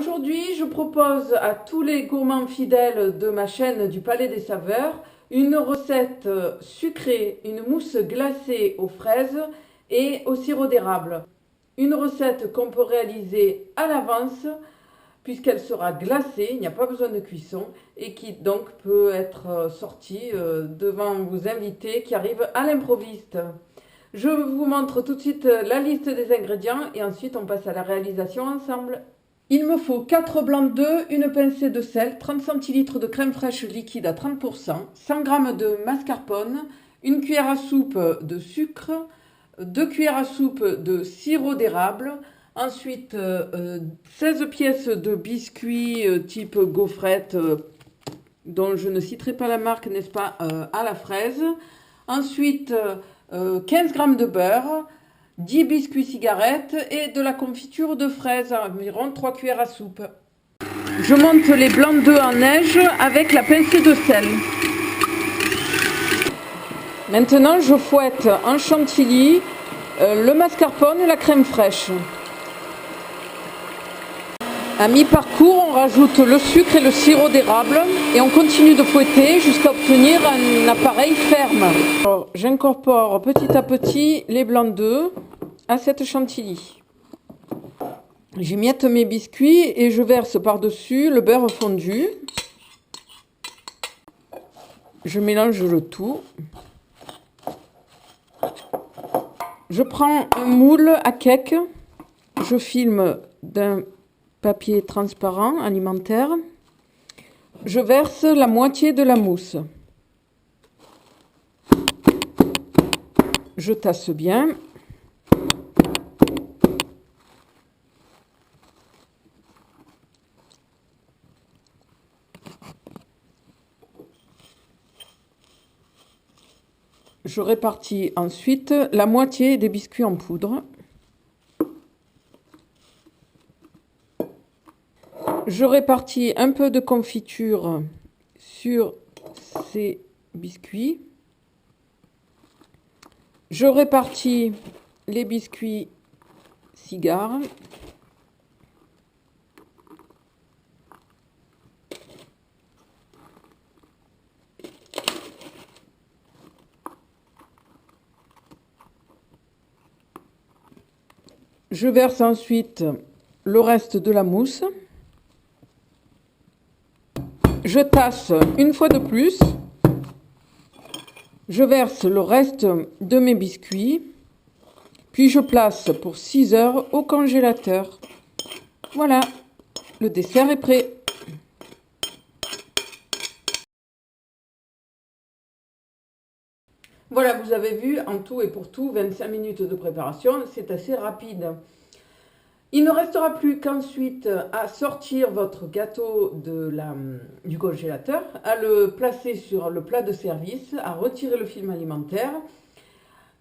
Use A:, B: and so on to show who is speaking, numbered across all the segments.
A: Aujourd'hui, je propose à tous les gourmands fidèles de ma chaîne du Palais des Saveurs une recette sucrée, une mousse glacée aux fraises et au sirop d'érable. Une recette qu'on peut réaliser à l'avance puisqu'elle sera glacée, il n'y a pas besoin de cuisson et qui donc peut être sortie devant vos invités qui arrivent à l'improviste. Je vous montre tout de suite la liste des ingrédients et ensuite on passe à la réalisation ensemble. Il me faut 4 blancs d'œufs, une pincée de sel, 30 centilitres de crème fraîche liquide à 30%, 100 g de mascarpone, une cuillère à soupe de sucre, 2 cuillères à soupe de sirop d'érable, ensuite 16 pièces de biscuits type gaufrette, dont je ne citerai pas la marque, n'est-ce pas, à la fraise, ensuite 15 g de beurre, 10 biscuits cigarettes et de la confiture de fraises, environ 3 cuillères à soupe. Je monte les blancs d'œufs en neige avec la pincée de sel. Maintenant, je fouette en chantilly le mascarpone et la crème fraîche. À mi-parcours, on rajoute le sucre et le sirop d'érable et on continue de fouetter jusqu'à obtenir un appareil ferme. J'incorpore petit à petit les blancs d'œufs à cette chantilly. J'émiette mes biscuits et je verse par-dessus le beurre fondu. Je mélange le tout. Je prends un moule à cake. Je filme d'un papier transparent alimentaire. Je verse la moitié de la mousse. Je tasse bien. Je répartis ensuite la moitié des biscuits en poudre. Je répartis un peu de confiture sur ces biscuits. Je répartis les biscuits cigares. Je verse ensuite le reste de la mousse. Je tasse une fois de plus. Je verse le reste de mes biscuits. Puis je place pour 6 heures au congélateur. Voilà, le dessert est prêt. Voilà, vous avez vu, en tout et pour tout, 25 minutes de préparation, c'est assez rapide. Il ne restera plus qu'ensuite à sortir votre gâteau du congélateur, à le placer sur le plat de service, à retirer le film alimentaire,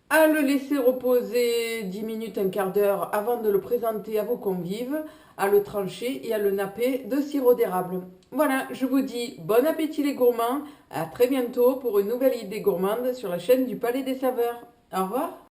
A: à le laisser reposer 10 minutes, un quart d'heure avant de le présenter à vos convives, à le trancher et à le napper de sirop d'érable. Voilà, je vous dis bon appétit les gourmands, à très bientôt pour une nouvelle idée gourmande sur la chaîne du Palais des Saveurs. Au revoir.